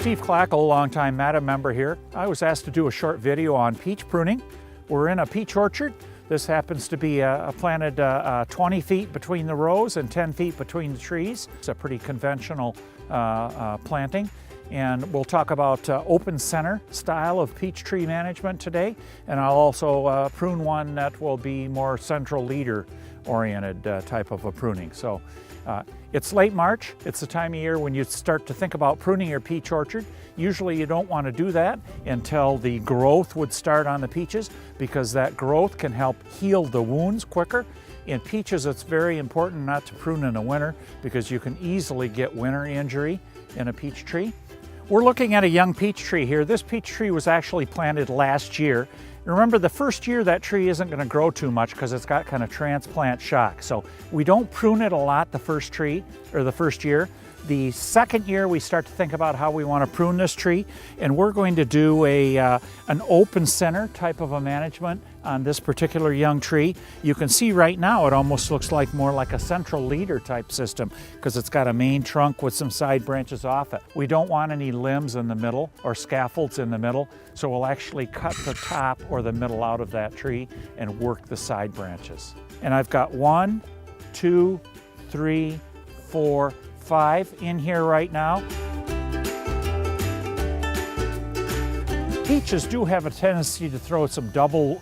Steve Klackle, longtime MATA member here. I was asked to do a short video on peach pruning. We're in a peach orchard. This happens to be planted 20 feet between the rows and 10 feet between the trees. It's a pretty conventional planting. And we'll talk about open center style of peach tree management today. And I'll also prune one that will be more central leader oriented type of a pruning. So it's late March. It's the time of year when you start to think about pruning your peach orchard. Usually you don't want to do that until the growth would start on the peaches, because that growth can help heal the wounds quicker. In peaches, it's very important not to prune in the winter because you can easily get winter injury in a peach tree. We're looking at a young peach tree here. This peach tree was actually planted last year. Remember, the first year that tree isn't going to grow too much because it's got kind of transplant shock. So we don't prune it a lot the first year. The second year we start to think about how we want to prune this tree, and we're going to do an open center type of a management on this particular young tree. You can see right now it almost looks like more like a central leader type system because it's got a main trunk with some side branches off it. We don't want any limbs in the middle or scaffolds in the middle, so we'll actually cut the top or the middle out of that tree and work the side branches. And I've got 1, 2, 3, 4, 5 in here right now. Peaches do have a tendency to throw some double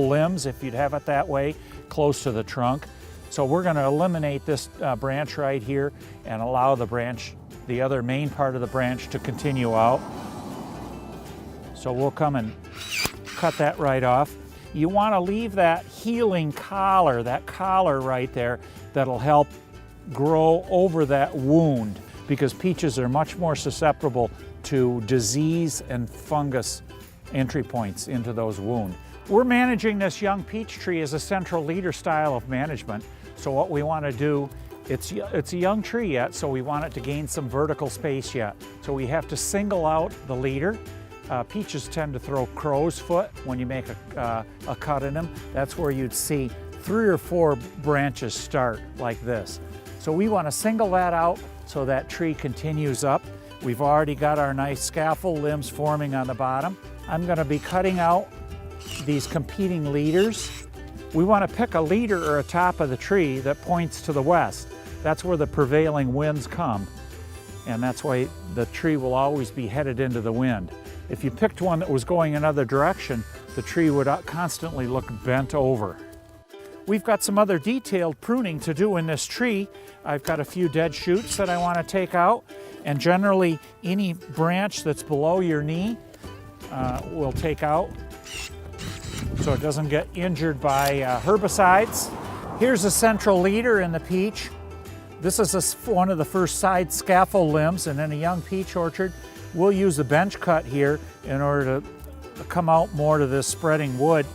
limbs, if you'd have it that way, close to the trunk. So we're going to eliminate this branch right here and allow the other main part of the branch to continue out. So we'll come and cut that right off. You want to leave that healing collar, that collar right there, that'll help grow over that wound, because peaches are much more susceptible to disease and fungus entry points into those wounds. We're managing this young peach tree as a central leader style of management. So what we want to do, it's a young tree yet, so we want it to gain some vertical space yet. So we have to single out the leader. Peaches tend to throw crow's foot when you make a cut in them. That's where you'd see 3 or 4 branches start like this. So we want to single that out so that tree continues up. We've already got our nice scaffold limbs forming on the bottom. I'm going to be cutting out these competing leaders. We want to pick a leader or a top of the tree that points to the west. That's where the prevailing winds come, and that's why the tree will always be headed into the wind. If you picked one that was going another direction, the tree would constantly look bent over. We've got some other detailed pruning to do in this tree. I've got a few dead shoots that I want to take out, and generally any branch that's below your knee we'll take out so it doesn't get injured by herbicides. Here's a central leader in the peach. This is one of the first side scaffold limbs, and in a young peach orchard we'll use a bench cut here in order to come out more to this spreading wood.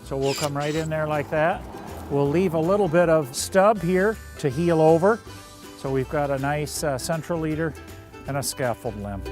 So we'll come right in there like that. We'll leave a little bit of stub here to heal over. So we've got a nice central leader and a scaffold limb.